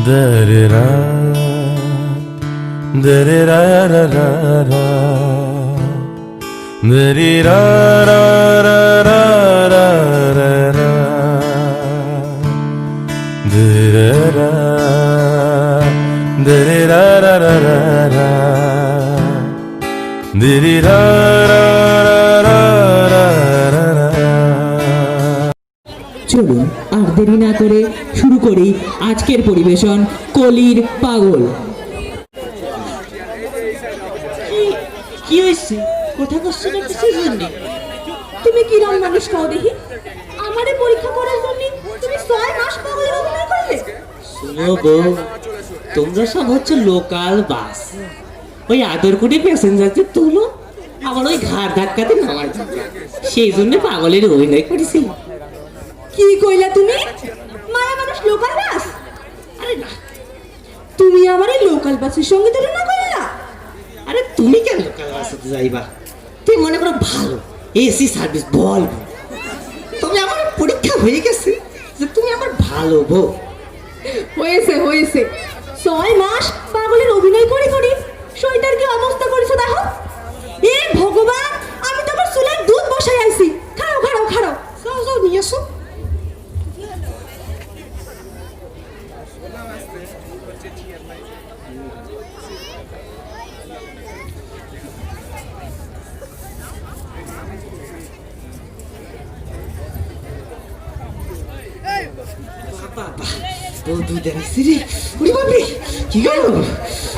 Da-da-da, da-da-da-da-da-da, da-da-da-da-da-da-da, da-da-da, da-da-da-da-da-da, da-da-da-da-da-da-da. চলুন আর দেরি না করে শুরু করি আজকের পরিবেশন কলির পাগল। কি হয়েছে? কথা কষ্ট করতেছিস জন্য? তুমি কি রকম মানুষ কও দেখি? আমারে পরীক্ষা করার জন্য তুমি 6 মাস পাগলের অভিনয় করলে? শুনো বউ, তোমরা সব হচ্ছে লোকাল বাস, ওই আদরকুটি প্যাসেঞ্জারকে তুলো আবার ওই ঘাড় ধাক্কাতে নামাই দিবে, সেই জন্য পাগলের অভিনয় করেছি। কি কইলা তুমি? মায়া মানুষ লোকাল বাস? আরে না, তুমি আমারে লোকাল বাসের সঙ্গে তুলনা করলা? আরে তুমি কেন লোকাল বাসে যাইবা? তুমি মনে করো ভালো এসি সার্ভিস বল, তবে আমার পরীক্ষা হয়ে গেছে যে তুমি আমার ভালো বউ। হয়েছে হয়েছে, 6 মাস পাগলের অভিনয় করে করে শরীরটার কি অবস্থা করেছো দেখো। এ ভগবান, আমি তোমার চুলের দুধ বসাই আইছি, খাও খাও খাও, যাও যাও নিয়ে এসো।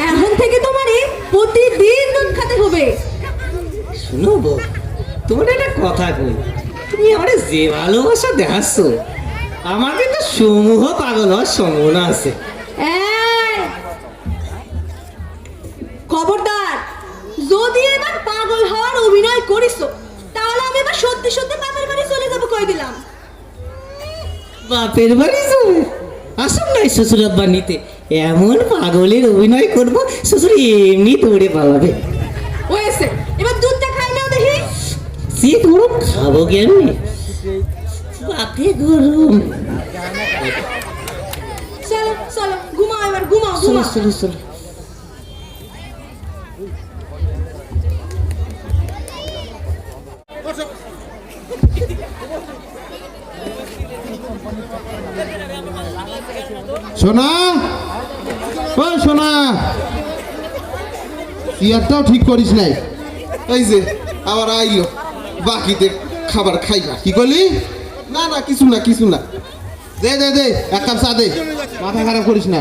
এখন থেকে তোমারে প্রতিদিন দুধ খেতে হবে। শুনো বউ, তোমার একটা কথা কই, তুমি আমার যে ভালোবাসা দেখাচ্ছ, আমার কিন্তু সমূহ পাগল হওয়ার সম্ভাবনা আছে। এই, খবরদার, যদি এবার পাগল হওয়ার অভিনয় করিছো তাহলে আমি এবার সত্যি সত্যি বাপের বাড়ি চলে যাবো কই দিলাম। বাপের বাড়ি যাবে? আসুন নাই শ্বশুর আব্বা নিতে, এমন পাগলের অভিনয় করবো শ্বশুর এমনি দৌড়ে পালাবে। হয়েছে, এবার দুধটা খাই নাও দেখি। সে গরম খাবো কেমনি, বাপে গরম। চলো চলো ঘুমাও, এবার ঘুমাও চলো ঘুমাও। চলো চলো। সোনা, ও সোনা, চেয়ারটাও ঠিক করিস নাই। এই যে আবার আইলো, বাকিতে খাবার খাইবা। কি করলি? না না, কিছু না কিছু না, দে দে দে, এক কাপ চা দে, মাথা খারাপ করিস না।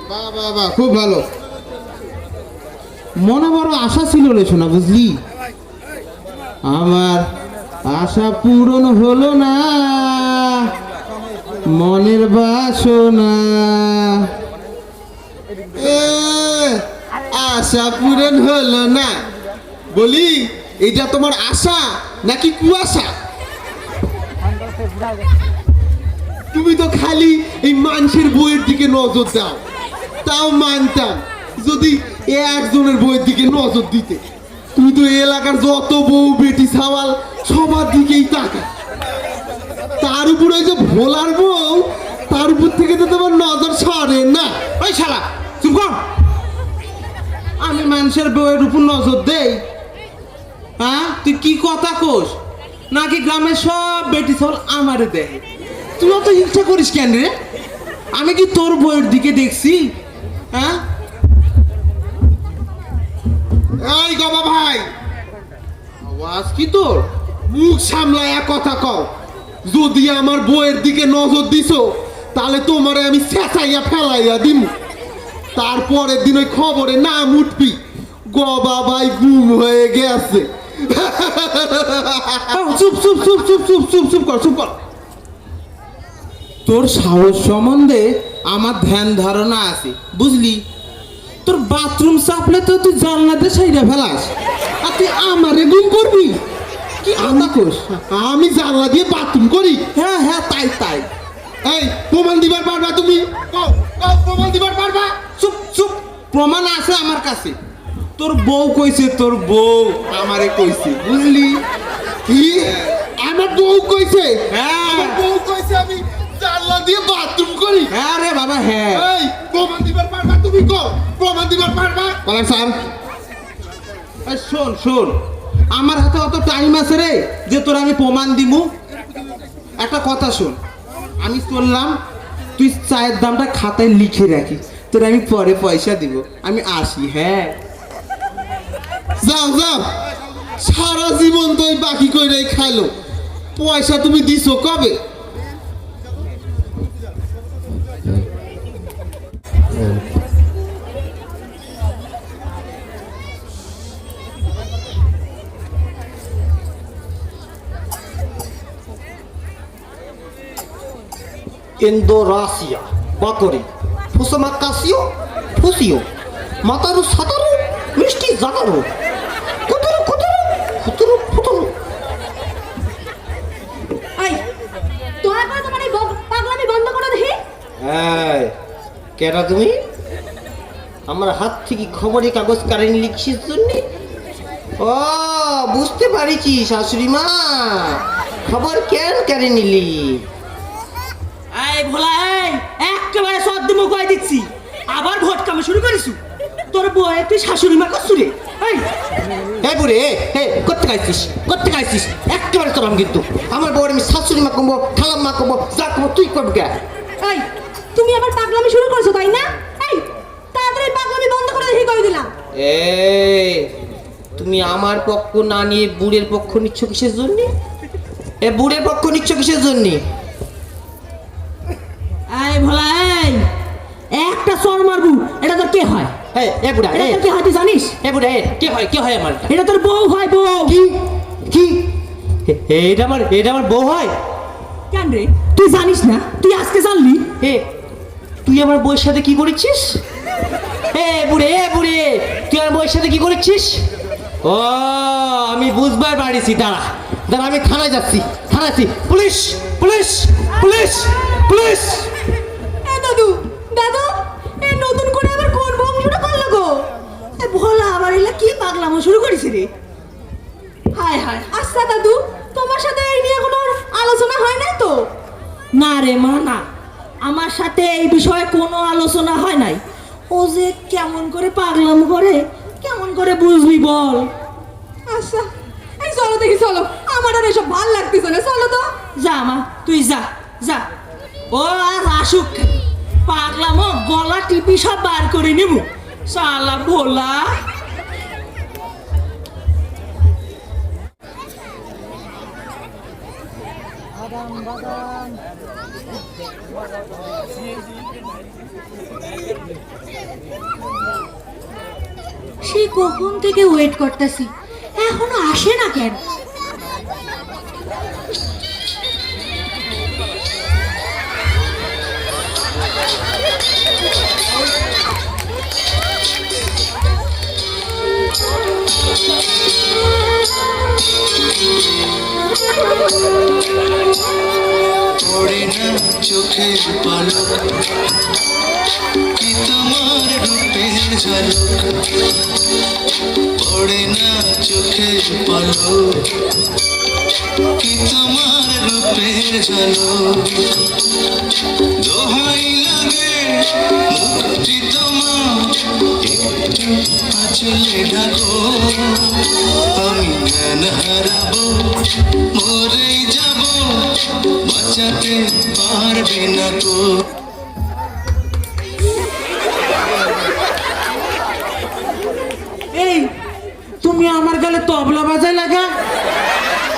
বাহ বাহ বাহ, খুব ভালো। মনে বড় আশা ছিল রে সোনা, বুঝলি? আমার আশা পূরণ হলো না, মনের বাসনা। আশা পূরণ হলো না বলি, এটা তোমার আশা নাকি কুয়াশা? তুমি তো খালি এই মানুষের বইয়ের দিকে নজর দাও, তাও মানতাম যদি একজনের বইয়ের দিকে নজর দিতে। তুমি তো এলাকার যত বউ বেটি সাওয়াল সবার দিকেই তাকা, তার উপরে যে ভোলার বউ, তার উপর থেকে তো তোমার নজর সরে না। ওই শালা চুপ কর, আমি মানুষের বউয়ের উপর নজর দেই? হ্যাঁ, তুই কি কথা কোস? নাকি গ্রামের সব বেটি সাওয়াল আমারে দেয়? তুই অত হিংসা করিস কেন রে? আমি কি তোর বউয়ের দিকে দেখছি? হ্যাঁ, এই গবা ভাই, আওয়াজ কি তোর? মুখ সামলায়া কথা কও। যদি আমার বউয়ের দিকে নজর দিছো তাহলে তোমারে আমি ছেঁচাইয়া ফেলাইয়া দিম। তারপরের দিন ওই খবরে নাম উঠবি, গবা ভাই গুম হয়ে গেছে। চুপ চুপ চুপ চুপ চুপ চুপ চুপ কর, চুপ কর। তোর সাহস সম্বন্ধে আমার ধ্যান ধারণা আছে, বুঝলি? তোর বাথরুম চাপলে তো তুই জানলাতে সাইডা ফেলাস, আর তুই আমারে গুম করবি? কি কথা কোস? আমি জানলা দিয়ে বাথরুম করি? হ্যাঁ হ্যাঁ, তাই তাই। এই প্রমাণ দিবার পারবা তুমি? প্রমাণ দিবার পারবা? চুপ চুপ, প্রমাণ আছে আমার কাছে। তোর বউ কইছে, তোর বউ আমারে কইছে বুঝলি? কি আমার বউ কইছে? হ্যাঁ। আমার বউ কইছে আমি জানলা দিয়ে বাথরুম করি। হ্যাঁ রে বাবা, হ্যাঁ। এই প্রমাণ দিবার পারবা? তুমি কও প্রমাণ দিবার পারবা? বলেন স্যার। এই শোন শোন, আমার হাতে অত টাইম আছে রে যে তোর আমি প্রমাণ দিমু? একটা কথা শোন, আমি চললাম, তুই চায়ের দামটা খাতায় লিখে রাখি, তোর আমি পরে পয়সা দিব। আমি আসি, হ্যাঁ। যাও যাও, সারা জীবন তো এই বাকি কইরাই খাইলো, পয়সা তুমি দিছো কবে? Indonesia, Bakori, Fusamakasio, Fusio, Mataru Sataru, Misti Zagaru, Kuturu Kuturu, Kuturu Kuturu. এই দয়া করে তোমার এই পাগলামি বন্ধ করে দেখি। এই, কেডা তুমি? আমার হাত থেকে খবরে কাগজ কারেন্ট লিখছিস জন্যে? ও, বুঝতে পারিছি শাশুড়ি মা, খবর কেন কেড়ে নিলি? এই ভোলা, এই একেবারে সব দিমো কয়ে দিচ্ছি, আবার ভোট কামে শুরু করিসু। তোর বউয়ে তুই শাশুড়ি মা করছু রে। এই এই বুড়ে, এই করতে গাইছিস, করতে গাইছিস, একেবারে তোরাম কিন্তু। আমার বউর আমি শাশুড়ি মা কমবো, খালাম মা কমবো, যা কমবো তুই করবি কে? এই তুমি আবার পাগলামি শুরু করছো তাই না? এই তাড়াতাড়ি পাগলামি বন্ধ করে দেখি কই দিলাম। এই, তুমি আমার পক্ষ না নিয়ে বুড়ের পক্ষ নিচ্ছ কিসের জন্য? এ বুড়ের পক্ষ নিচ্ছ কিসের জন্য? এই ভোলা, এই একটা চর মারবু, এটা তোর কে হয়? এ বুড়া, এটা তোর কে হয় তুই জানিস? এ বুড়া, কে হয়, কে হয় আমার? এটা তোর বউ হয়, বউ। কি কি এটা আমার বউ হয়? কেন রে, তুই জানিস না? তুই আজকে জানলি? এ তুই আমার বউয়ের সাথে কি করেছিস? এ বুড়ে, তুই আমার বউয়ের সাথে কি করেছিস? ও, আমি বুঝবার পারিছি, দাঁড়া দাঁড়া, আমি থানায় যাচ্ছি, পুলিশ পুলিশ পুলিশ পুলিশ। এ দাদু, দাদু, এ নতুন করে আবার কোন বংশটা করলো গো? এ ভোলা আবার এলা কি পাগলামো শুরু করেছে রে? হায় হায়। আচ্ছা দাদু, তোমার সাথে এই নিয়ে কোনো আলোচনা হয় নাই তো? না রে মা, না, আমার সাথে এই বিষয়ে কোনো আলোচনা হয় নাই। ও যে কেমন করে পাগলাম করে, কেমন করে বুঝবি বল? আচ্ছা, এই চলো দেখি, চলো, আমার আর এসব ভাল লাগতেছে না, চলো তো। যা মা, তুই যা যা, ও আর আসুক, পাগলামো গলা টিপি সব বার করে নিব। শালা ভোলা। সে কখন থেকে ওয়েট করতেছি, এখনো আসে না কেন? পড়ে না চোখের পলক, কি তোমার রূপের ঝলক, পড়ে না চোখের পলক, কি তোমার রূপের ঝলক, দোহাই লাগে মুক্তি তোমার, একটু আঁচলে ঢাকো, আমি জ্ঞান হারাবো, মরেই যাব, বাঁচাতে পারবে না তো। এই, তুমি আমার গালে তবলা বাজায় লাগা?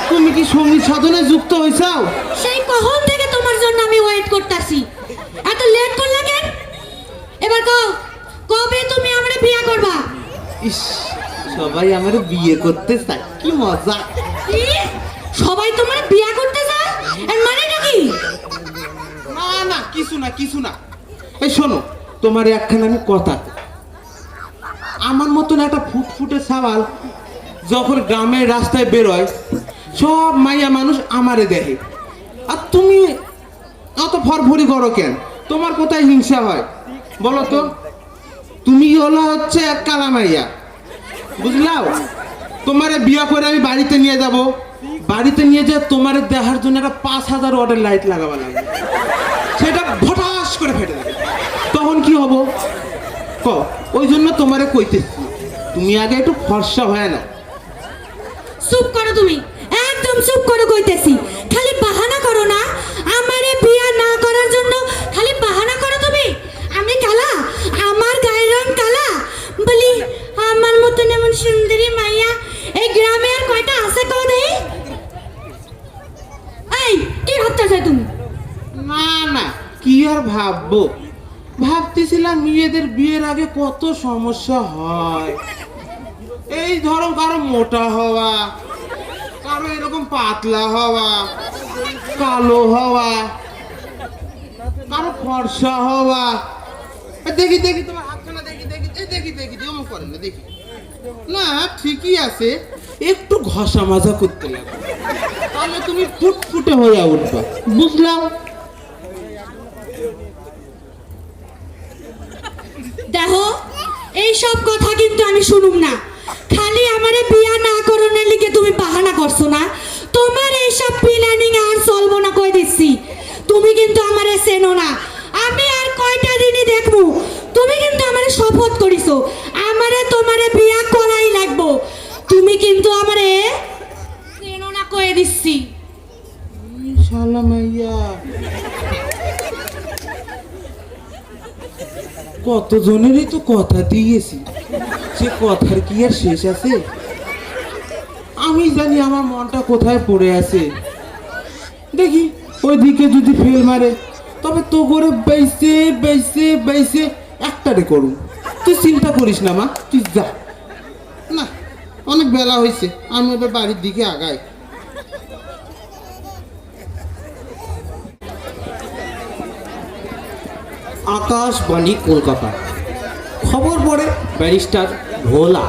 তুমি কি সঙ্গীত সাধনায় যুক্ত হয়েছাও? সেই কখন থেকে তোমার জন্য আমি ওয়েট করতেছি, এত লেট করলা কেন? এবার কও, কবে তুমি আমারে বিয়ে করবা? ইস, সবাই আমার বিয়ে করতে চায়, কি মজা। কি? সবাই তোমার বিয়ে করতে চায়? এর মানেটা কি? না না, কিছু না। এই শোনো, তোমার একখানে আমি কথা, আমার মতন একটা ফুটফুটে সাওয়াল যখন গ্রামের রাস্তায় বেরোয়, সব মাইয়া মানুষ আমারে দেখে, আর তুমি অত ফরফরি করো কেন? তোমার কোথায় হিংসা হয় বলো তো? তুমি হচ্ছে এক কালা মাইয়া, বুঝলাও? তোমারে বিয়া করে আমি বাড়িতে নিয়ে যাব, বাড়িতে নিয়ে যা তোমারে দেখার জন্য একটা 5,000 ওয়াটের লাইট লাগাবা লাগবে, সেটা ভটাস করে ফেটে যাবে, তখন কি হবো ক? ওই জন্য তোমারে কইতেছি তুমি আগে একটু ফর্সা হয়ে নাও। চুপ করো তুমি, একদম চুপ করো কইতেছি। খালি বাহানা করো না, আমারে বিয়া না করার জন্য খালি বাহানা করো তুমি। আমি কালা, আমার গায়ের রং কালা বলি, আমার মতন এমন সুন্দরী মাইয়া এই গ্রামে আর কয়টা আছে কও দেই? এই কি ভাবতেছ তুমি? না না, কি আর ভাববো, ভাবতেছিলাম মেয়েদের বিয়ের আগে কত সমস্যা হয়। এই ধরো কারো মোটা হওয়া, কারো এরকম পাতলা হওয়া, কালো হওয়া, কারো ফর্সা হওয়া। দেখি দেখি তোমার হাতখানা দেখি দেখি দেখি দেখি অমুক করেন না, দেখি না ঠিকই আছে, একটু ঘষা মাজা করতে লাগে, তাহলে তুমি ফুটফুটে হয়ে উঠবা, বুঝলাম? দেখো এই সব কথা কিন্তু আমি শুনুম না। খালি আমারে বিয়া না করনের লিগে তুমি বাহানা করছো না, তোমার এই সব প্ল্যানিং আর চলবো না কই দিচ্ছি। তুমি কিন্তু আমারে চেনো না, আমি আর কয়টা দিনই দেখবো। তুমি কিন্তু আমারে শপথ করিছো আমারে তোমারে বিয়া করাই লাগবো, তুমি কিন্তু আমারে চেনো না কই দিচ্ছি। শালা মাইয়া, কতজনেরই তো কথা দিয়েছি, সে কথার কি আর শেষ আছে? আমি জানি আমার মনটা কোথায় পড়ে আছে। দেখি ওইদিকে যদি ফেল মারে, তবে তো করে বেসে বেসে বেসে একটারে করুন। তুই চিন্তা করিস না মা, তুই যা। না, অনেক বেলা হয়েছে, আমি এবার বাড়ির দিকে আগাই। আকাশবাণী কলকাতা। খবর পড়ে ব্যারিস্টার ভোলা।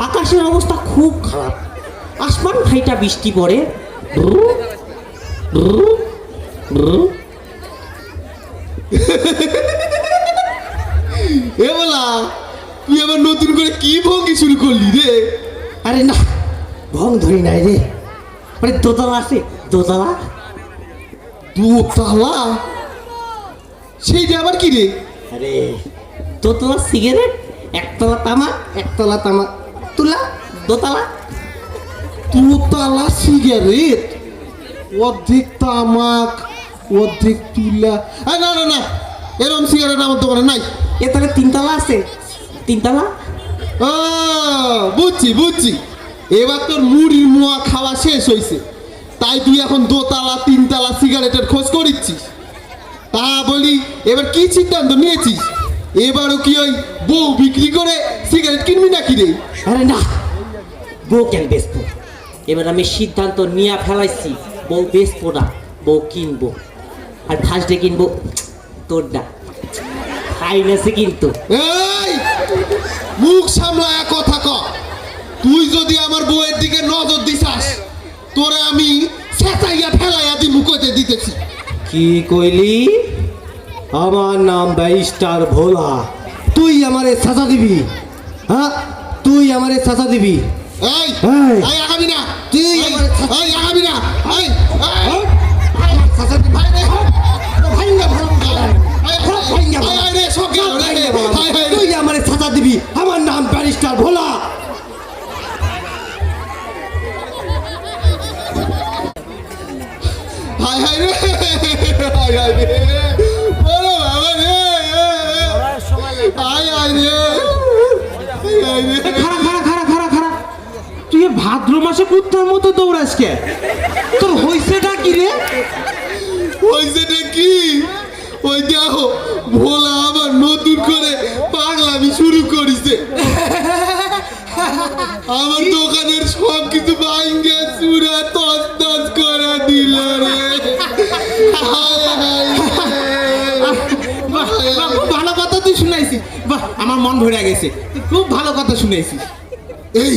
আকাশের অবস্থা খুব খারাপ, আসমান ফাইটা বৃষ্টি পড়ে। এ বলা, তুই আবার নতুন করে কি ভঙ্গি শুরু করলি রে? আরে না, ভং ধরি নাই রে, মানে দোতলা আছে, দোতলা। দোতলা? সেইটা আবার কি রে? আরে দোতলা সিগারেট, একতলা তামাক, একতলা তামাক তুলা, দোতলা। দোতলা সিগারেট, অর্ধেক তামাক, অর্ধেক তুলা। না না না, এরকম সিগারেট আমার দোকানে নাই। এ তাহলে তিনতলা আছে, তিনতলা। ও বুঝছি বুঝছি, এবার তোর মুড়ির মোয়া খাওয়া শেষ হয়েছে, তাই তুই এখন দোতলা তিনতলা সিগারেটের খোঁজ করিচ্ছিস। তা বলি, এবার কি সিদ্ধান্ত নিয়েছিস? এবারও কি ওই বউ বিক্রি করে সিগারেট কিনবি নাকি রে? আরে না, বউ কেন বেচবো? এবার আমি সিদ্ধান্ত নিয়ে ফেলাইছি, বউ বেচবো না, বউ কিনবো। আর ফার্স্টে কিনবো তোরটা, ফাইন আছে কিন্তু। এই মুখ সামলায় কথা ক, তুই যদি আমার বউয়ের দিকে নজর দিছাস, তোরে আমি সেটাইয়া ফেলাইয়া দি মুখতে দিতেছি। কি কইলি? আমার নাম ব্যারিস্টার ভোলা, তুই আমারে সাজা দিবি? হ্যাঁ, তুই আমারে সাজা দিবি? এই এই। এই আগামী না, তুই এই আমার এই আগামী না, এই এই সাজা দিবি? ভাইঙ্গা ভালো ভাইঙ্গা ভালো। রে সব গেল রে, হায় হায় রে। তুই আমারে সাজা দিবি? আমার নাম ব্যারিস্টার ভোলা। হায় হায় রে, হায় হায় রে, ওরে বাবা রে, হায় হায় রে, হায় হায় রে। খারা খারা খারা খারা খারা, তুই এ ভাদ্র মাসে কুত্তার মতো দৌড়াস কে? তোর হইছেটা কি রে? হয়েছেটা কি? ওই দেখো, ভোলা আবার নতুন করে পাগলামি শুরু করেছে। আমার দোকানের সব কিছু ভাঙ্গে চুরা তস তস করে দিল রে। হায় হায় রে। বাহ, বাহ, খুব ভালো কথা তুই শুনাইছিস, বাহ, আমার মন ভরে গেছে, তুই খুব ভালো কথা শুনাইছিস। এই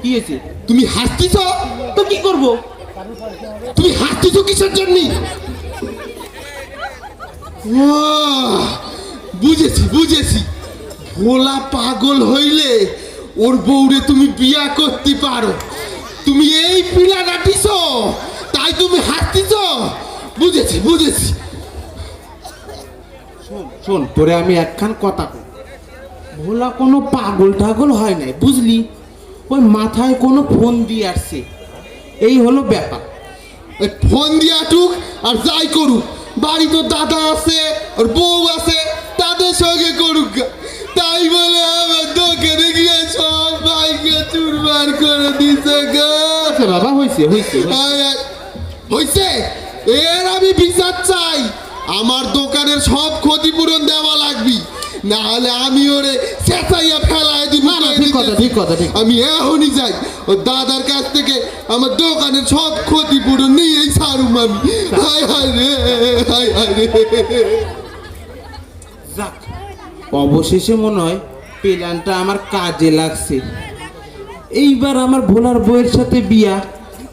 কি হয়েছে? তুমি হাসতিছ? তো কি করব? তুমি হাসতিছ কিসের জন্য? বুঝেছি বুঝেছি, ভোলা পাগল হইলে ওর বউরে তুমি বিয়া করতে পারো। তুমি এই পিলা ডাটিস, তাই তুমি হাসতিস। বুঝেছি বুঝেছি। শোন, তোরে আমি একখান কথা কই। ভোলা কোনো পাগল টাগল হয় নাই, বুঝলি? ওই মাথায় কোনো ফোন দিয়ে আসছে, এই হলো ব্যাপার। এই ফোন দিয়া টুক আর যাই করুক, বাড়ি তো দাদা আছে আর বউ আছে, তাদের সঙ্গে করুক গা। তাই বলে আমার দোকানে গিয়ে সব ভাইকে চুরমার করে দিছে গা। আচ্ছা বাবা, হয়েছে হয়েছে। হইছে, এর আমি বিচার চাই। আমার দোকানের সব ক্ষতিপূরণ দেওয়া লাগবে, না হলে আমি ওরে চেঁচাইয়া ফেলাই দিব। ঠিক কথা ঠিক কথা ঠিক। আমি এখনই যাই ও দাদার কাছ থেকে আমার দোকানের সব ক্ষতিপূরণ নিয়েই ছাড়ুম আমি। হায় হায় রে, হায় হায় রে। যাক, অবশেষে মনে হয় প্ল্যানটা আমার কাজে লাগছে। এইবার আমার ভোলার বউয়ের সাথে বিয়া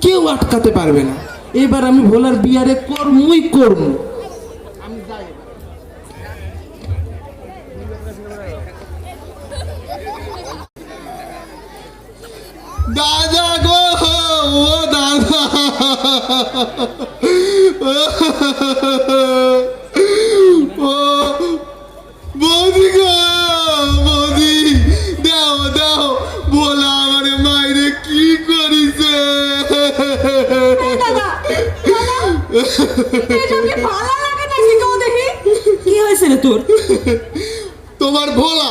কেউ আটকাতে পারবে না। এবার আমি ভোলার বিয়ারে কর্মই করব। দাদা গো, ও দাদা, ও বৌদি গো, বৌদি, দাও দাও, বলা আমার মাইরে কি করিছে। দাদা এসব কি ভালো লাগে নাকি গো দেখি? কি হয়েছে রে তোর? তোমার ভোলা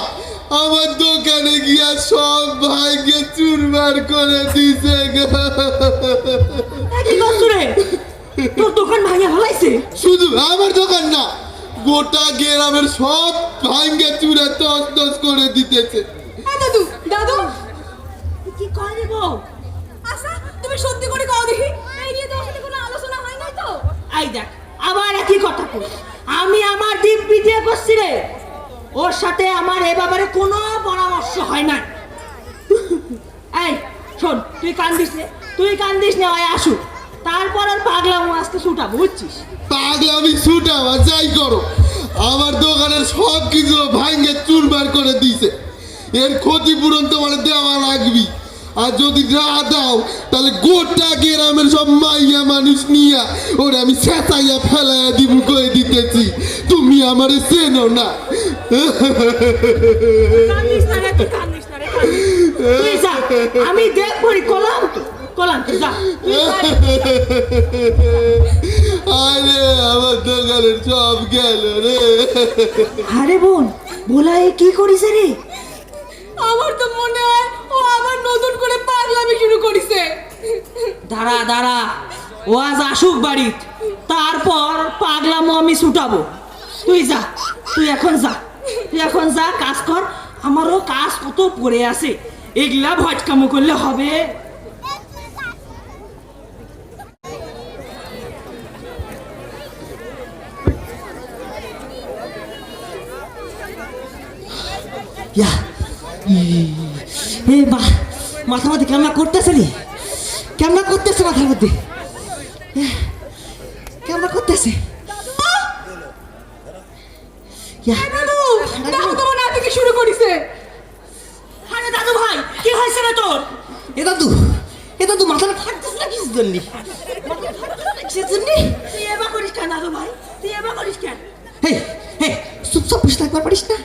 আমার দোকানে গিয়া সব ভাইকে চুরমার করে দিছে গো। কি করছ রে? তোর দোকান ভাঙা হলাইছে? শুধু আমার দোকান না, গোটা গ্রামের সব ভাইকে চুরে তস তস করে দিতেছে। দাদু দাদু কি কয় রে বউ? আচ্ছা তুমি সত্যি করে কও দেখি, এই নিয়ে তো আসলে কোনো আলোচনা হয় নাই তো? আই দেখ, আবার একই কথা কই। আমি আমার দিব্যি দিয়ে করছি রে, ওর সাথে আমার এ ব্যাপারে কোনো পরামর্শ হয় না। এই শোন, তুই কান্দিস নে, তুই কান্দিস না, হয় আসুক, তারপর আর পাগলামো আজকে ছুটাবো, বুঝছিস? পাগলামি ছুটাও আর যাই করো, আমার দোকানের সব কিছু ভাইকে চুরমার করে দিছে। এর ক্ষতিপূরণ তোমার দেওয়া লাগবে, আর যদি না দাও তাহলে গোটা গ্রামের সব মাইয়া মানুষ নিয়া ওরে আমি চেঁচাইয়া ফেলাইয়া দিব কয়ে দিতেছি। তুমি আমারে চেনো না। কান্দিস না রে, তুই কান্দিস না রে, তুই যা, আমি দেখবো রে, কলাম তুই যা, তুই যা। আরে আমার দোকানের সব গেল রে। আরে বোন, ভোলা এ কি করিস রে? আমার তো মনে হয় ও আবার নতুন করে পাগলামি শুরু করেছে। দাঁড়া দাঁড়া, ও আজ আসুক বাড়ি, তারপর পাগলামো আমি ছুটাবো। তুই যা, তুই এখন যা, তুই এখন যা, কাজ কর। আমারও কাজ কত পড়ে আছে, এগুলা ভটকামো করলে হবে? ইয়া, এ বা মাথার মধ্যে কেমন করতেছে রে, কেমন করতেছে মাথার মধ্যে, কেমন করতেছে। দাদু দাদু তোমার নাতি কি শুরু করেছে? আরে দাদু ভাই, কি হয়েছে রে তোর? এ দাদু মাথাটা ফাটতেছে না কিছু জন্য? তুই এবার করিস কেন দাদু ভাই, তুই এবার করিস কেন? হে হে, চুপচাপ বসে থাকবার পারিস না,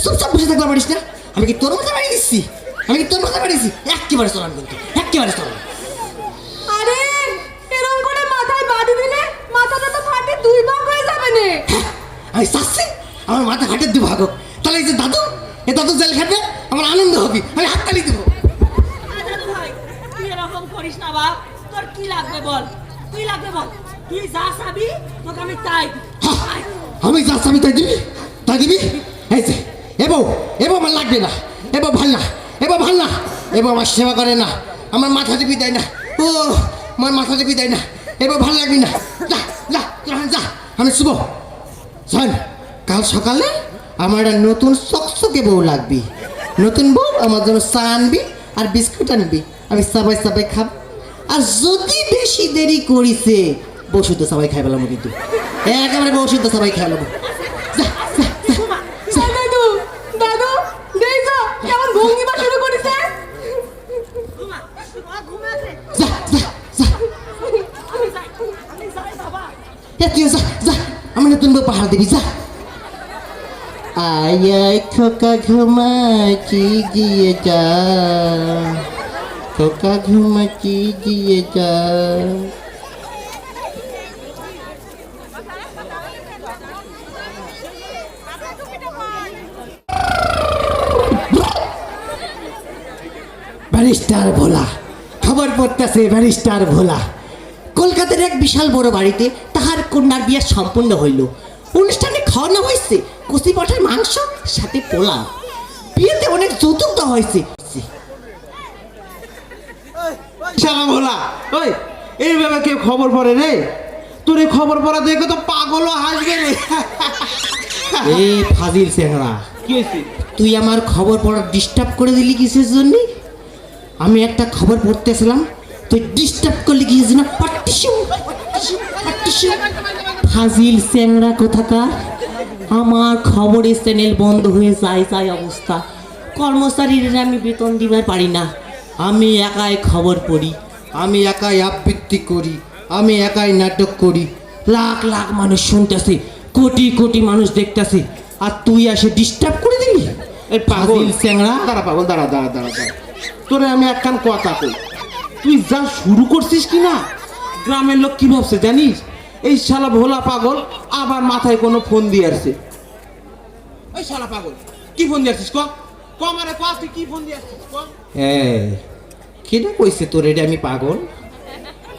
চুপচাপ বসে থাকবার পারিস না। আমি কি তোর মাথা বাড়িয়ে দিচ্ছি? আমি কি তোর মাথা বাড়িয়েছি? একেবারে চলান, কিন্তু একেবারে চলান। আরে এরকম করে মাথায় বাড়ি দিলে মাথাটা তো ফাটে দুই ভাগ হয়ে যাবে না। আমি চাচ্ছি আমার মাথা হাটের দিব ভাগ হোক। তাহলে এই যে দাদু, এ দাদু জেল খাটবে, আমার আনন্দ হবে, আমি হাততালি দেবো। আরে দাদু ভাই, তুই এরকম করিস না বাপ, তোর কি লাগবে বল, তুই লাগবে বল, তুই যা চাবি তোকে আমি তাই দিই। আয়। আমি যা চাবি তাই দিবি, তাই দিবি। এই যে এবার আমার লাগবে না, এবার ভাল না, এবার ভাল না, এবার আমার সেবা করে না, আমার মাথা টিপি দেয় না, ও আমার মাথা টিপি দেয় না, এবার ভাল লাগবি না। যা যা যা, আমি শুভ শোন, কাল সকালে আমার একটা নতুন চকচকে বউ লাগবে। নতুন বউ আমার জন্য চা আনবি আর বিস্কুট আনবি, আমি সবাই সবাই খাব। আর যদি বেশি দেরি করিছে, বউ শুদ্ধ সবাই খাই পেলাম, কিন্তু একেবারে বউ শুদ্ধ সবাই খাই পেলাম। দাদু দাদু দেখো কেমন ভঙ্গিমা শুরু করেছে। শুনবো পাহাড় দিবি যা। আয় আয় খোকা ঘুমাচি গিয়ে যা, খোকা ঘুমাচি গিয়ে যা। ব্যারিস্টার ভোলা, খবর পড়তেছে ব্যারিস্টার ভোলা। কলকাতার এক বিশাল বড় বাড়িতে তাহার কন্যার বিয়ে সম্পূর্ণ হইল। অনুষ্ঠানে খাওয়ানো হয়েছে কচি পাঠার মাংস সাথে পোলাও। বিয়েতে অনেক যৌতুক দেওয়া হয়েছে। শালা ভোলা, ওই এইভাবে কেউ খবর পড়ে রে? তোর এই খবর পড়া দেখে তো পাগলও হাসবে রে। এ ফাজিল চেংড়া, কি হয়েছে? তুই আমার খবর পড়া ডিস্টার্ব করে দিলি কিসের জন্য? আমি একটা খবর পড়তেছিলাম, তুই ডিস্টার্ব করলি কিসের জন্য? ফাজিল চেংড়া কোথাকার। আমার খবরের চ্যানেল বন্ধ হয়ে যায় যায় অবস্থা। কর্মচারীদের আমি বেতন দিবার পারি না। আমি একাই খবর পড়ি, আমি একাই আবৃত্তি করি, আমি একাই নাটক করি। লাখ লাখ মানুষ শুনতেছে, কোটি কোটি মানুষ দেখতেছে, আর তুই এসে ডিস্টার্ব করে দিলি। এই পাগল ফাজিল চেংড়া। দাঁড়া পাগল, দাঁড়া দাঁড়া দাঁড়া দাঁড়া। তোরে আমি একখান কথা কই, তুই যা শুরু করছিস কি না, গ্রামের লোক কি ভাবছে জানিস? এই শালা ভোলা পাগল আবার মাথায় কোনো ফোন দিয়ে আসছে। ওই শালা পাগল কি ফোন দিয়ে আসছিস? ক ক আমারে ক, তুই কি ফোন দিয়ে আসছিস ক? হ্যাঁ, কেটা কইছে তোর এটা আমি পাগল?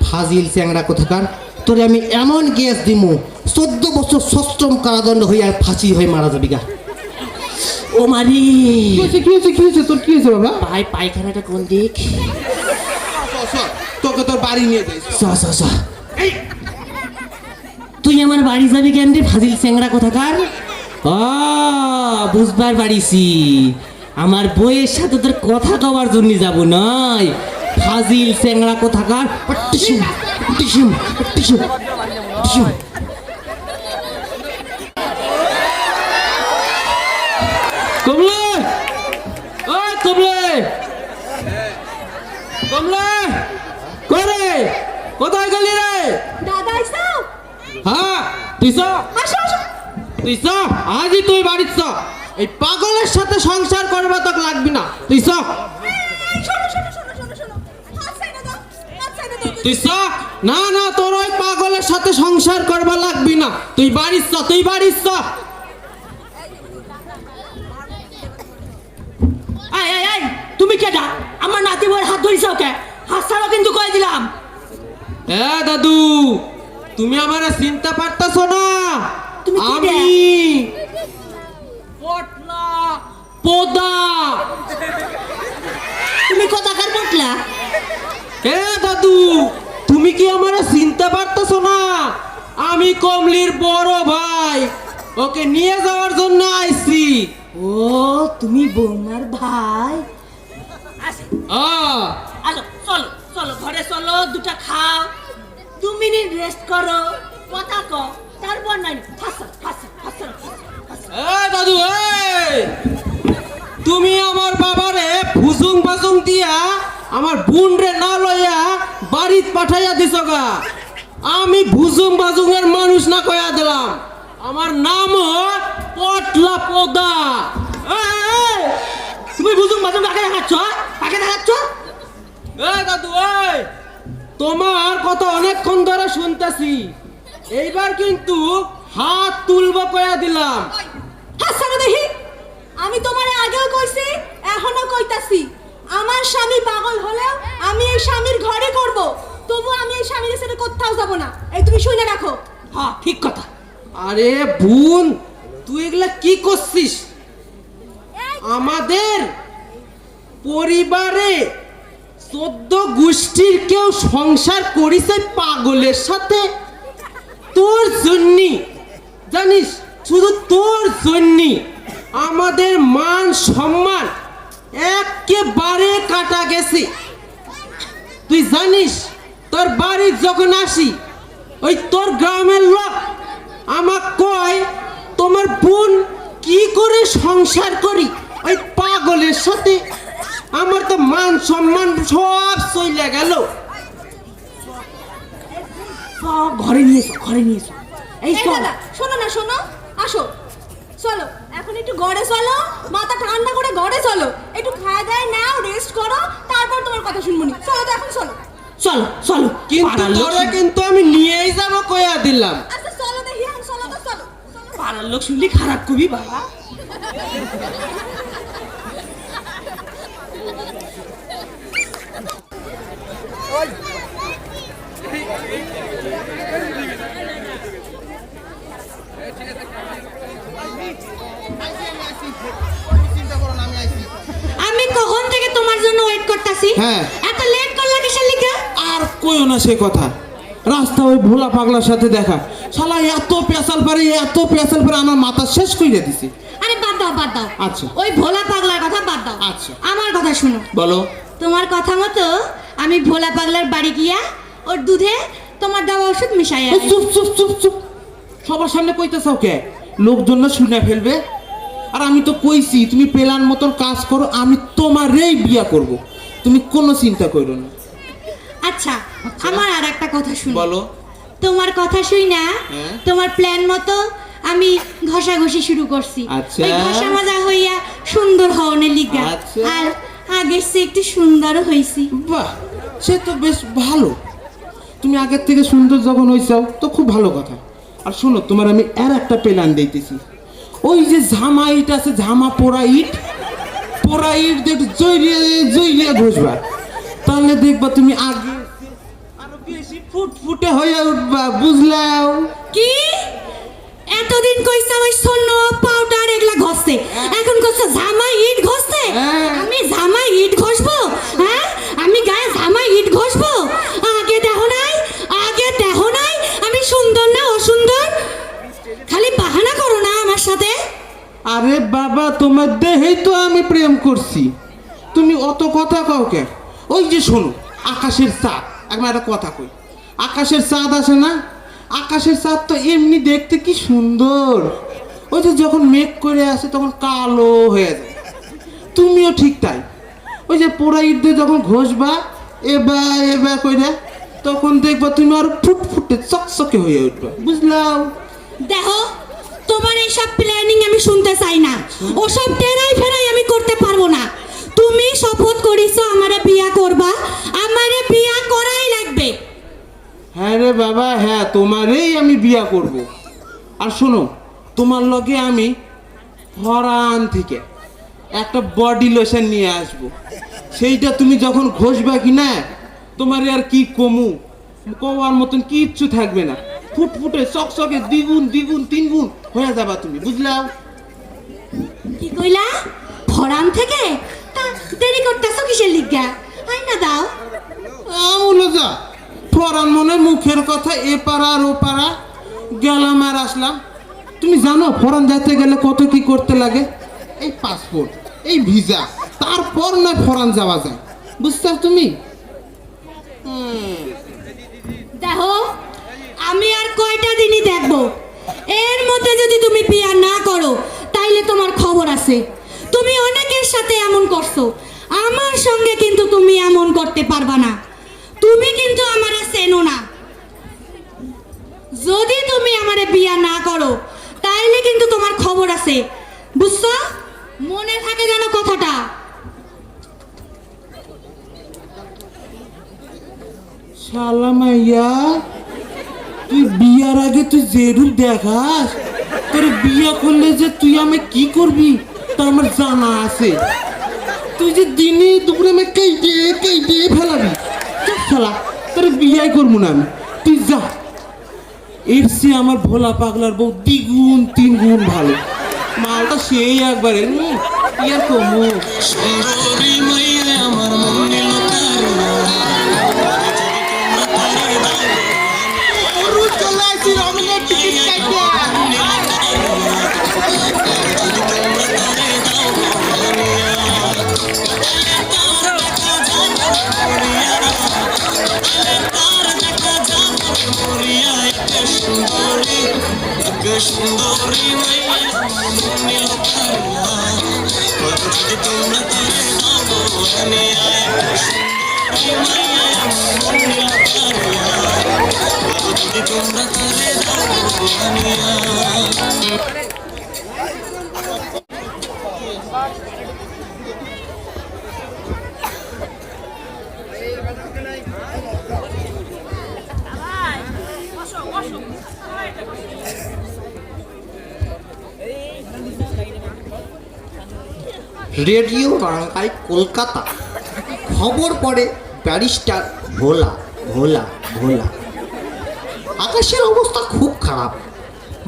ফাজিল চ্যাংড়া কোথাকার, তোরে আমি এমন গ্যাস দিমু 14 বছর সশ্রম কারাদণ্ড হয়ে আর ফাঁসি হয়ে মারা যাবি গা। ও মারি, কি হয়েছে কি হয়েছে কি হয়েছে তোর, কি হয়েছে বাবা? ভাই পায়খানাটা কোন দিক? তোকে তোর বাড়ি নিয়ে যাই। চ চ চ। তুই আমার বাড়ি যাবি কেন রে ফাজিল চ্যাংড়া কোথাকার? বুঝবার পারিছি, আমার বইয়ের সাথে তোর কথা কওয়ার জন্য যাব নয়। ফাজিল চ্যাংড়া কোথাকার। টিসুম টিসুম টিসুম টিসুম। কমলে, ওই কমলে, কমলে, করে কোথায় গেলি রে? দাদা আইসা? হ্যাঁ তুই চ, আসো আসো। তুই চ, আজই তুই বাড়ি চ। এই পাগলের সাথে সংসার করবা তো লাগবি না, তুই চ, শোনো শোনো শোনো শোনো শোনো, হাত সাইডে দাও, হাত সাইডে দাও। তুই চ। না না, তোর ওই পাগলের সাথে সংসার করবা লাগবি না, তুই বাড়ি চ, তুই বাড়ি চ। এই এই এই, তুমি কেডা? আমার নাতি বউয়ের হাত ধরিস ওকে? হাত ছাড়ো কিন্তু কই দিলাম। দাদু, তুমি আমারে চিনতে পারতাছো না? তুমি কে রে? আমি পটলা পোদা। তুমি কোথাকার পটলা? দাদু, তুমি কি আমারে চিনতে পারতাছো না? আমি কমলির বড় ভাই, ওকে নিয়ে যাওয়ার জন্য আইছি। ও তুমি বৌমার ভাই? আসো আলো, চলো চলো ঘরে চলো, দুটা খাও, 2 মিনিট রেস্ট করো, কথা কও, তারপর নাই ফাঁসা ফাঁসা ফাঁসা ফাঁসা। দাদু, তুমি আমার বাবারে ভুজুং বাজুং দিয়া আমার বোন রে না লইয়া বাড়িত পাঠাইয়া দিছ গা। আমি ভুজুং বাজুং এর মানুষ না কইয়া দিলাম, আমার নাম পটলা পোদা। তুমি বুঝুন বাজুন কাকে দেখাচ্ছ? কাকে দেখাচ্ছ? দাদু, তোমার কথা অনেকক্ষণ ধরে শুনতেছি, এইবার কিন্তু হাত তুলবো কইয়া দিলাম। হাত সাইডে দেখি। আমি তোমারে আগেও কইছি, এখনো কইতাছি, আমার স্বামী পাগল হলেও আমি এই স্বামীর ঘরে করব, তবু আমি এই স্বামীর সাথে কোথাও যাব না। এই তুমি শুনে রাখো। হ্যাঁ ঠিক কথা। আরে বোন, তুই এগুলা কি করছিস? আমাদের পরিবারে 14 গোষ্ঠীর কেউ সংসার করিছে পাগলের সাথে, তোর জন্যি জানিস, শুধু তোর জন্যি আমাদের মান সম্মান একেবারে কাটা গেছে। তুই জানিস, তোর বাড়ি যখন আসি, ওই তোর গ্রামের লোক আমাক কয় তোমার বোন কি করে সংসার করি ওই পাগলের সাথে। আমার তো মান সম্মান সব চলে গেল। সব ঘরে নিয়েছো, ঘরে নিয়েছো। এই এই চল। দাদা শোনো না, শোনো, আসো, চলো এখন একটু ঘরে চলো, মাথা ঠান্ডা করে ঘরে চলো, একটু খাওয়া দাওয়া নাও, রেস্ট করো, তারপর তোমার কথা শুনবো নি। চলো তো এখন চলো। চলো চলো। কিন্তু পাড়ার লোক তোরা কিন্তু আমি নিয়েই যাবো কইয়া দিলাম। আচ্ছা চলো দেখি, এখন চলো তো, চলো। পাড়ার লোক শুনলি খারাপ কবি বাবা। আমি কখন থেকে তোমার জন্য ওয়েট করতেছি। হ্যাঁ। এত লেট করলা কিসের লিগা? আর কইও না সে কথা। রাস্তা ওই ভোলা পাগলার সাথে দেখা, শালা এত পেশাল পারে আমার মাথা শেষ কইরা দিছে। আরে বাদ দাও বাদ দাও। আচ্ছা। ওই ভোলা পাগলার কথা বাদ দাও। আচ্ছা। আমার কথা শুনো। বলো। তোমার কথা মতো আমি ভোলা পাগলার বাড়ি গিয়া ওর দুধে তোমার দেওয়া ওষুধ মিশাইয়া এই চুপ চুপ চুপ চুপ, সবার সামনে কইতেছাও কে? লোকজন না শুনে ফেলবে। আর আমি তো কইছি তুমি পেলার মতন কাজ করো, আমি তোমারই বিয়া করব, তুমি কোনো চিন্তা করো না। আচ্ছা আমার আর একটা কথা শুনো। বলো। তোমার কথা শুই না, হ্যাঁ। তোমার প্ল্যান মতো আমি ঘষাঘষি শুরু করছি। আচ্ছা। ওই ঘষা মাজা হইয়া সুন্দর হওয়ার লিগা। আচ্ছা। আর আগের চেয়ে একটু সুন্দরও হইছি। বাহ, সে তো বেশ ভালো। তুমি আগের থেকে সুন্দর যখন হইছাও তো খুব ভালো কথা। আর শোনো, তোমার আমি আর একটা প্ল্যান দিতেছি। ওই যে ঝামা ইট আছে, ঝামা পোড়া ইট দেখ জইলিয়া ঘষবা, তাহলে দেখবা তুমি আগে আরো বেশি ফুটফুটে হয়ে উঠবা, বুঝলাও? কি এতদিন কইছা ওই স্বর্ণ পাউডার এগুলা ঘষতে, এখন কইছো জামা ইট ঘষতে? হ্যাঁ। আমি জামা ইট ঘষবো? হ্যাঁ, আমি গায়ে জামা ইট ঘষবো? আগে দেখো নাই আমি সুন্দর না অসুন্দর? খালি বাহানা করো না আমার সাথে। আরে বাবা, তোমার দেহেই তো আমি প্রেম করছি, তুমি অত কথা কাও কে? ওই যে শোনো, আকাশের চাঁদ, একবার একটা কথা কই। আকাশের চাঁদ আসে না, আকাশের চাঁদ তো এমনি দেখতে কি সুন্দর। ওই যে যখন মেঘ করে আসে তখন কালো হয়ে যায়। তুমিও ঠিক তাই। ওই যে পোড়া ইট দিয়ে যখন ঘষবা এবার কইরা, তখন দেখবা তুমি আর ফুটফুটে চকচকে হয়ে উঠবা, বুঝলাম? দেখো তোমার এইসব প্ল্যানিং আমি শুনতে চাই না। ওসব টেরাই ফেরাই আমি করতে পারবো না। তুমি শপথ করিছো আমারে বিয়া করবা, আমারে বিয়া করাই লাগবে। হ্যাঁ রে বাবা, হ্যাঁ, তোমারই আমি বিয়া করব। আর শোনো, তোমার লগে আমি ফরান থেকে একটা বডি লোশন নিয়ে আসব। সেইটা তুমি যখন ঘষবা কি না, তোমার আর কি কমার মতন কিচ্ছু থাকবে না, ফুটফুটে চকচকে দ্বিগুণ তিনগুণ হয়ে যাবা তুমি, বুঝলাও? কি কইলা? ফরান থেকে? তা দেরি করতেছো কিসের লিগা? আই না দাও। আমুলো যা ফরান মনে মুখের কথা, এ পাড়া আর ও পাড়া গেলাম আর আসলাম। তুমি জানো ফরান যাইতে গেলে কত কি করতে লাগে? এই পাসপোর্ট, এই ভিসা, তারপর না ফরান যাওয়া যায়, বুঝছো তুমি? দেখো আমি আর কয়টা দিনই দেখবো, এর মধ্যে যদি তুমি বিয়া না করো তাইলে তোমার খবর আছে। তুমি অনেকের সাথে এমন করছো, আমার সঙ্গে কিন্তু তুমি এমন করতে পারবা না। তুমি কিন্তু আমারে চেনো না। যদি তুমি আমারে বিয়া না করো তাইলে কিন্তু তোমার খবর আছে, বুঝছো? মনে থাকে যেন কথাটা। শালা মাইয়া, তুই বিয়ার আগে তুই যে রূপ দেখাস, তোর বিয়া করলে যে তুই আমি কি করবি তা আমার জানা আছে। তুই যে দিনে দুপুরে আমি কেটে ফেলাবি, চুপ শালা, তোর বিয়াই করবো না আমি, তুই যা। এর সে আমার ভোলা পাগলার বউ দ্বিগুণ তিনগুণ ভালো, মালটা সেই একবারে কি আর কমু। সুন্দরী মাইয়া আমার মনে সুন্দরী মাইয়া মনে তোমরা তারে দাও আমি সুন্দরী মাইয়া মনে তোমরা তারে দাও রেডিও বাংলায় কলকাতা খবর পড়ে ব্যারিস্টার ভোলা ভোলা ভোলা। আকাশের অবস্থা খুব খারাপ,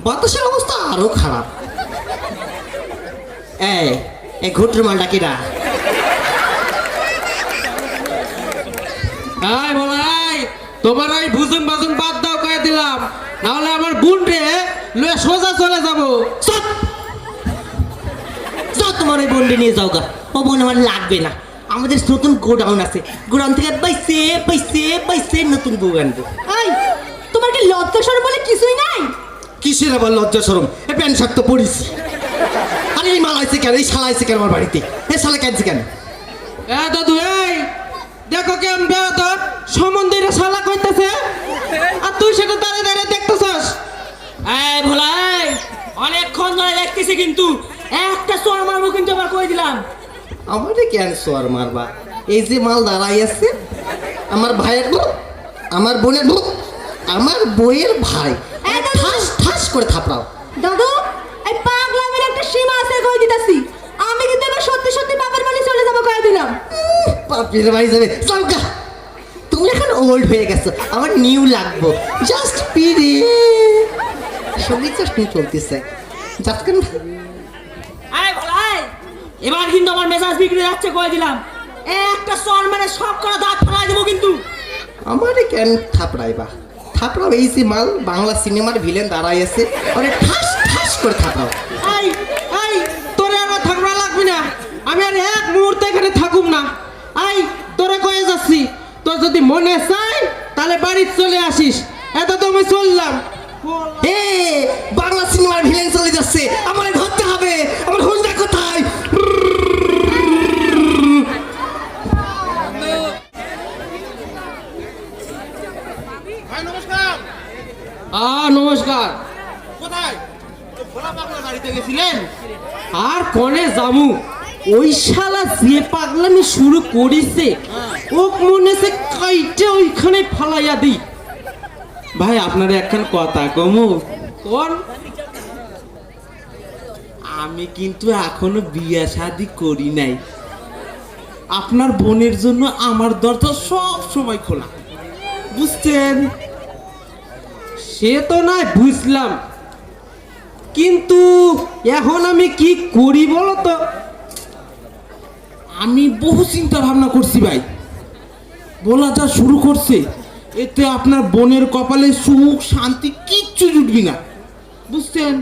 বাতাসের অবস্থা আরো খারাপ। এই ঘুটর মালটা কিরা? বলাই তোমার ওই ভুজুন বাজুন বাদ দাও কয়ে দিলাম, নাহলে আমার বোন রে লয়ে সোজা চলে যাবো। চুপ! যাও তোমার ওই বোনকে নিয়ে যাও গা। ও বোন আমার লাগবে না। আমাদের নতুন গোডাউন আছে, গোডাউন থেকে বাইসে বাইসে বাইসে নতুন বউ আনবো। এই তোমার কি লজ্জা শরম বলে কিছুই নাই? কিসের আবার লজ্জা সরম? এই প্যান্ট শার্ট তো পরিস। আরে এই মাল আইছে কেন, এই শালা আইছে কেন আমার বাড়িতে? এই শালা কেনছে কেন? দাদু এই দেখো কেমন বেয়াদব সম্বন্ধীরা শালা কইতেছে, আর তুই সেটা দাঁড়িয়ে দাঁড়িয়ে দেখতেছস। এই ভোলাই, অনেকক্ষণ ধরে দেখতেছি কিন্তু একটা চর মারবো কিন্তু আবার কই দিলাম। আমারে কেন সোয়ার মারবা? এই যে মাল দাঁড়াই আছে, আমার ভাইয়ের বউ, আমার বোনের বউ, আমার বইয়ের ভাই। এই দাদু! ঠাস ঠাস করে থাপড়াও। দাদু, এই পাগলামির একটা সীমা আছে কই দিতাছি। আমি কিন্তু এবার সত্যি সত্যি বাবার বাড়ি চলে যাবো কই দিলাম। বাপের বাড়ি যাবে চৌকা। তুমি এখন ওল্ড হয়ে গেছো, আমার নিউ লাগবো। জাস্ট পিরে সঙ্গীত চশমে চলতেছে। যাচ্ছেন এই ভোলাই, এবার কিন্তু আমার মেজাজ বিগড়ে যাচ্ছে কই দিলাম। একটা চর মেরে সব করা দাঁত ফালাই দেবো কিন্তু। আমারে কেন থাপড়াইবা? থাপড়াও। এই যে মাল বাংলা সিনেমার ভিলেন দাঁড়াই আছে, ওরে ঠাস ঠাস করে থাপড়াও। এই এই তোরে আমার থাকবা লাগবে না, আমি আর এক মুহূর্তে এখানে থাকুম না। এই তোরে কয়ে যাচ্ছি, তোর যদি মনে চাই তাহলে বাড়ি চলে আসিস। এত তো আমি চললাম। এ বাংলা সিনেমার ভিলেন চলে যাচ্ছে, আমারে ধরতে হবে। আমার হোন্ডা কোথায়? নমস্কার। কোথায়? ভোলা পাগলা বাড়িতে গেছিলেন? আর কনে জামু, ওই শালা যে পাগলামি শুরু করিছে ও মনে সে কাইটে ওইখানে ফালাইয়া দিই। ভাই আপনার একখান কথা কমু কোন? আমি কিন্তু এখনো বিয়ে শাদি করি নাই। আপনার বোনের জন্য আমার দরজা সব সময় খোলা, বুঝছেন? সে তো নয় বুঝলাম, কিন্তু এখন আমি কি করি বলো তো? আমি বহু চিন্তা ভাবনা করছি ভাই। বলা যা শুরু করছে, এতে আপনার বোনের কপালে সুখ শান্তি কিচ্ছু জুটবি না, বুঝছেন?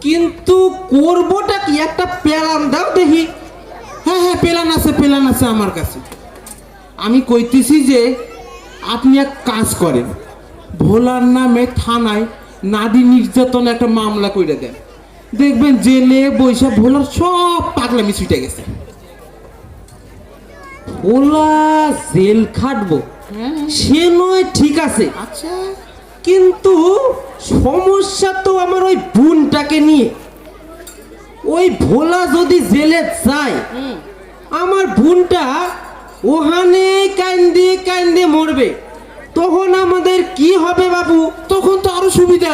কিন্তু করবোটা কি? একটা প্ল্যান দাও দেখি। হ্যাঁ হ্যাঁ, প্ল্যান আছে আমার কাছে। আমি কইতেছি যে আপনি এক কাজ করেন, ভোলার নামে থানায় নারী নির্যাতন একটা মামলা করে দেন। দেখবেন জেলে বৈশাখ ভোলার সব পাগলামি ছুটে গেছে। ভোলা জেল খাটবো সে নয়, ঠিক আছে, আচ্ছা, কিন্তু সমস্যা তো আমার ওই বোনটাকে নিয়ে। ওই ভোলা যদি জেলে যায়, আমার বোনটা ওখানে কান্দে কান্দে মরবে, তখন আমাদের কি হবে বাবু? তখন তো আরো সুবিধা,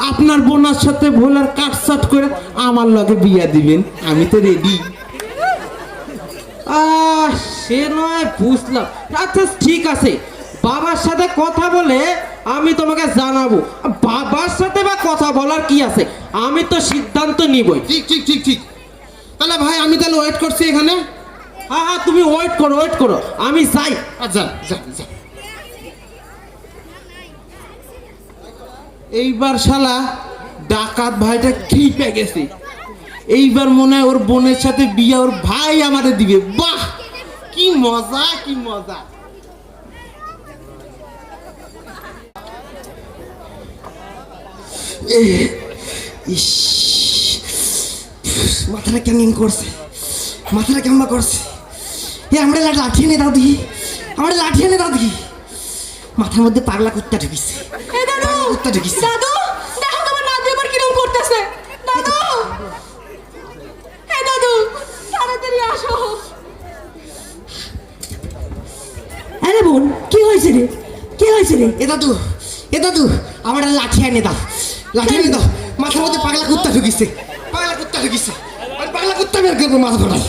আপনার বোনার সাথে ভোলার কাটসাট করে আমার লগে বিয়া দিবেন, আমি তো রেডি। সে নয় বুঝলাম, আচ্ছা ঠিক আছে, বাবার সাথে কথা বলে আমি তোমাকে জানাবো। বাবার সাথে বা কথা বলার কি আছে, আমি তো সিদ্ধান্ত নিবই। ঠিক ঠিক ঠিক ঠিক, তাহলে ভাই আমি তাহলে ওয়েট করছি এখানে। হ্যাঁ হ্যাঁ, তুমি ওয়েট করো, আমি যাই। আচ্ছা যা। এইবার শালা ডাকাত ভাইটা খেপে গেছে। এইবার মনে হয় ওর বোনের সাথে বিয়ে ওর ভাই আমাদের দিবে। বাহ, কি মজা কি মজা। ইস, মাথাটা কেমন করছে, মাথাটা কেমন করছে। আমরা লাঠি এনে দাও দেখি, আমরা লাঠি এনে দাও দেখি। মাথার মধ্যে পাগলা কুত্তা ঢুকিছে। এই দাদু, কুত্তা ঢুকিছে। দাদু দেখো তোমার নাতি আবার কিরকম করতেছে। দাদু হে দাদু তাড়াতাড়ি আসো। আরে বোন কি হয়েছে রে, কি হয়েছে রে? এ দাদু আমার একটা লাঠি এনে দাও, লাঠি এনে দাও। মাথার মধ্যে পাগলা কুত্তা ঢুকিছে, পাগলা কুত্তা ঢুকিছে। আমি পাগলা কুত্তা বের করবো, মাথা ফাটাই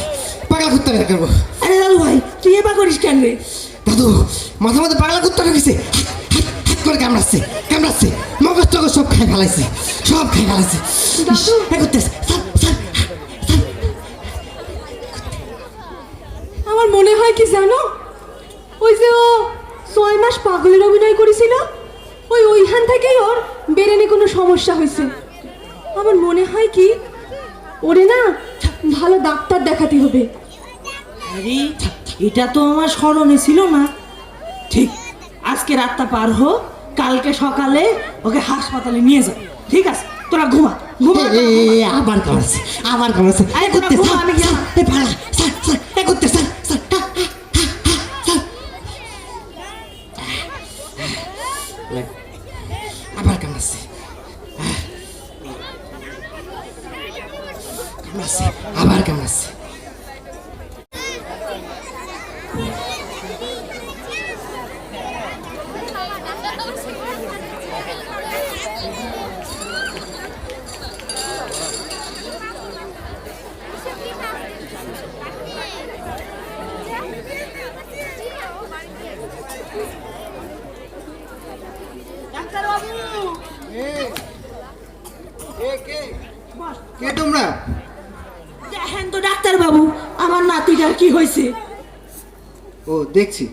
পাগলা কুত্তা বের করবো। আরে দাদু ভাই তুই এবার করিস কেন রে? দাদু মাথার মধ্যে পাগলা কুত্তা ঢুকিছে, হাত করে কামড়াচ্ছে কামড়াচ্ছে, মগজ টগজ সব খাই ফেলাইছে, সব খাই ফেলাইছে। করতেছে আমার মনে হয় কি জানো, ওই যে ও 6 মাস পাগলের অভিনয় করেছিল, ওইখান থেকেই ওর বেরেনে কোনো সমস্যা হয়েছে। আমার মনে হয় কি ওরে না ভালো ডাক্তার দেখাতে হবে। আরে এটা তো আমার স্মরণে ছিল না। ঠিক, আজকে রাতটা পার হোক, কালকে সকালে ওকে হাসপাতালে নিয়ে যাও। ঠিক আছে, তোরা ঘুমা ঘুমা। আবার কামড়াচ্ছে, আবার কামড়াচ্ছে। আরে তোরা ঘুমা, আমি গেলাম। করতে স্যার আবার কামড়াচ্ছে, কামড়াচ্ছে, আবার কামড়াচ্ছে। কে তোমরা? দেখেন তো ডাক্তার বাবু, আমার নাতিটার কি হয়েছে? ও দেখছি,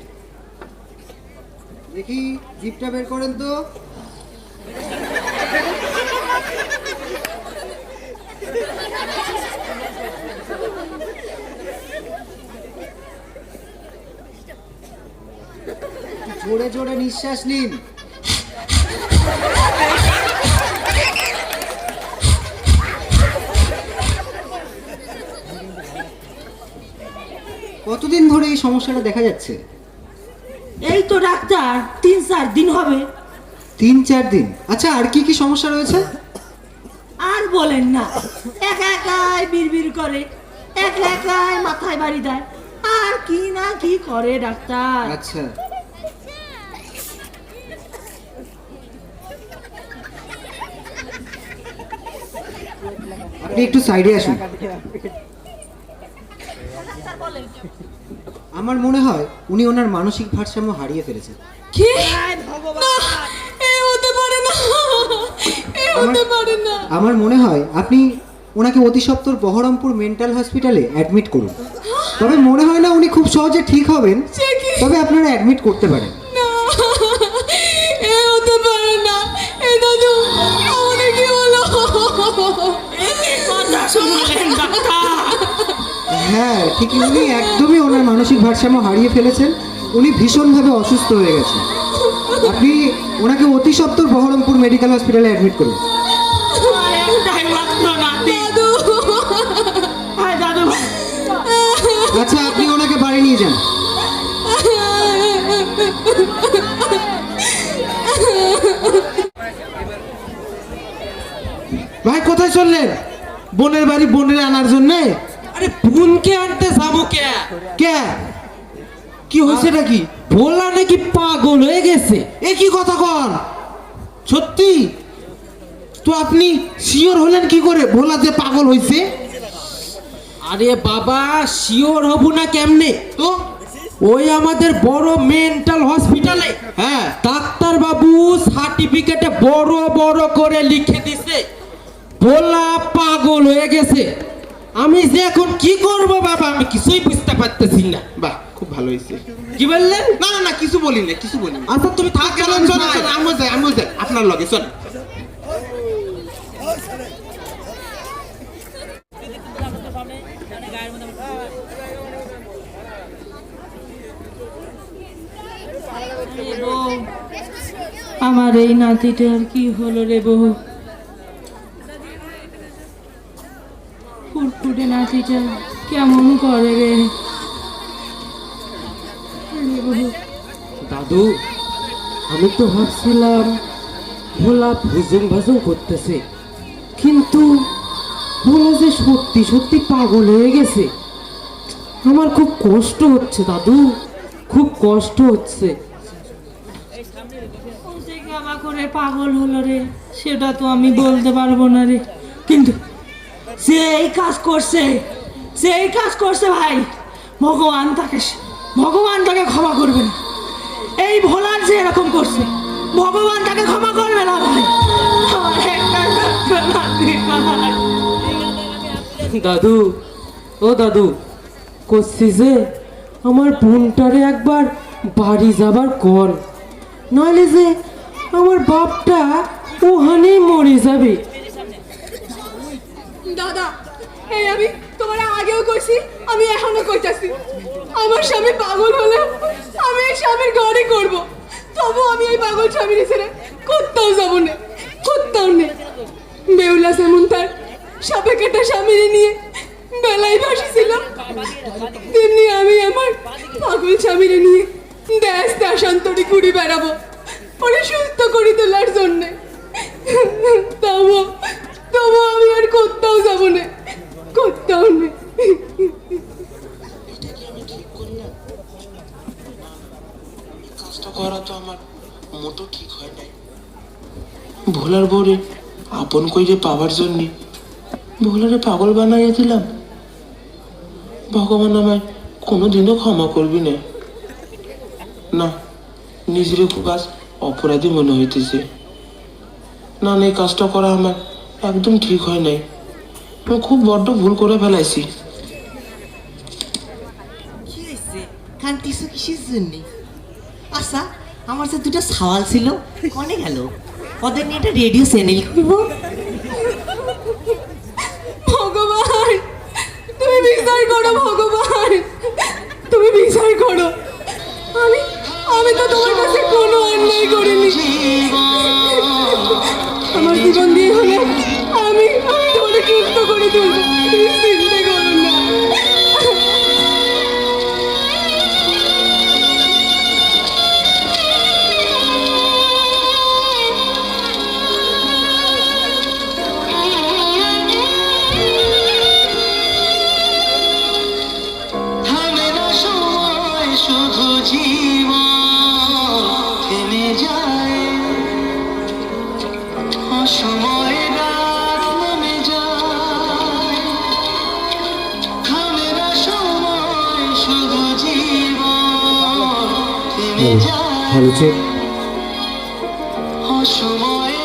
দেখি জিপটা বের করেন তো। জোরে জোরে নিঃশ্বাস নিন। কতদিন ধরে এই সমস্যাটা দেখা যাচ্ছে? এই তো ডাক্তার 3-4 দিন হবে। 3-4 দিন? আচ্ছা, আর কি কি সমস্যা রয়েছে? আর বলেন না, একা একাই বিড়বিড় করে, একা একাই মাথায় বাড়ি দেয়, আর কি না কি করে ডাক্তার। আচ্ছা, আপনি একটু সাইডে আসুন। আমার মনে হয় উনি ওনার মানসিক ভারসাম্য হারিয়ে ফেলেছেন। কি না, এ হতে পারে না, এ হতে পারে না। আমার মনে হয় আপনি ওনাকে অতি সত্বর বহরমপুর মেন্টাল হসপিটালে অ্যাডমিট করুন। তবে মনে হয় না উনি খুব সহজে ঠিক হবেন, সে কি? তবে আপনারা অ্যাডমিট করতে পারেন। না, এ হতে পারে না। এ দাদু আমাদের কি হলো? কথা শুনলেন ডাক্তার? হ্যাঁ ঠিকই, উনি একদমই ওনার মানসিক ভারসাম্য হারিয়ে ফেলেছেন। উনি ভীষণভাবে অসুস্থ হয়ে গেছেন। আপনি ওনাকে অতি সত্বর বহরমপুর মেডিকেল হসপিটালে অ্যাডমিট করুন। আমার একটাই মাত্র নাতি। দাদু হায় দাদু ভাই। আচ্ছা, আপনি ওনাকে বাড়ি নিয়ে যান। ভাই কোথায় চললেন? বোনের বাড়ি বোনের আনার জন্য? আরে বোনকে আনতে যাবো কে? কে? কি হয়েছে নাকি? ভোলা নাকি পাগল হয়ে গেছে। এ কি কথা কন? সত্যি? তো আপনি শিওর হলেন কি করে ভোলা যে পাগল হয়েছে? আরে বাবা, শিওর হব না কেমনে? তো ওই আমাদের বড় মেন্টাল হসপিটালে হ্যাঁ, ডাক্তার বাবু সার্টিফিকেটে বড় বড় করে লিখে দিছে ভোলা পাগল হয়ে গেছে। আমি যে এখন কি করব বাবা, আমি কিছুই বুঝতে পারতেছি না। বাহ, খুব ভালো হয়েছে। কি বললেন? না না না, কিছু বলি না, কিছু বলি না। আচ্ছা তুমি থাক, চলেন চলেন চলেন, আমিও যাই আপনার লগে চলেন। আমার এই নাতিটার কি হলো রে বউ? ফুটফুটে নাতিটা কেমন করে রে? দাদু, আমি তো ভাবছিলাম ভোলা ভুজুং ভাজুং করতেছে, কিন্তু ভোলা যে সত্যি সত্যি পাগল হয়ে গেছে। আমার খুব কষ্ট হচ্ছে দাদু, খুব কষ্ট হচ্ছে। ও যে গাবা করে পাগল হলো রে, সেটা তো আমি বলতে পারবো না রে, কিন্তু সে এই কাজ করছে, সে এই কাজ করছে ভাই। ভগবান তাকে ক্ষমা করবে না। এই ভোলার যে এরকম করছে, ভগবান তাকে ক্ষমা করবে না ভাই। আমার একটা নাতি ভাই। দাদু, ও দাদু, করছি যে আমার বোনটারে একবার বাড়ি যাবার কর, নইলে যে আমার বাপটা ওখানেই মরে যাবে। দাদা, এই আমি তোমার আগেও কইছি, আমি এখনো কইতাছি, আমার স্বামী পাগল হলে আমি এই স্বামীর ঘরে করব, তবু আমি এই পাগল স্বামীর ছেড়ে কোথাও যাব না, কোথাও নেই। বেউলা যেমন তার সাপে কাটা স্বামীর নিয়ে বেলায় ভাসিছিলাম, তেমনি আমি আমার পাগল স্বামীর নিয়ে দেশ দেশান্তরে ঘুরে বেড়াবো, ওরে সুস্থ করে তোলার জন্যে। তবু তবু আমি আর কোথাও যাব না, কোথাও নেই। কাজটা করা তো আমার মতো ঠিক হয় নাই। ভোলার বউরে আপন কইরে পাওয়ার জন্য ভোলারে পাগল বানাইয়া দিলাম। ভগবান আমায় কোনোদিনও ক্ষমা করবি না। না, নিজের খুব আজ অপরাধী মনে হইতেছে। না না, এই কাজটা করা আমার একদম ঠিক হয় নাই। আমি খুব বড্ড ভুল করে ফেলাইছি। কি হয়েছে, কান্তিস কিসের জন্য? আচ্ছা, আমার যে দুটো সওয়াল ছিল, কনে গেল? ওদের নিয়ে একটা রেডিও চ্যানেল খুলব। ভগবান, তুমি বিচার করো, ভগবান তুমি বিচার করো। আমি আমি তো তোমার কাছে কোনো অন্যায় করিনি। আমার জীবন দিয়ে হলে আমি তোমাকে সুস্থ করে তুলবো, তুমি চিন্তা করো না। থামে না সময়, শুধু জীবন থেমে যায়। অসময়ে রাত নেমে যায়। থামে না সময়, শুধু জীবন থেমে যায়। অসময়ে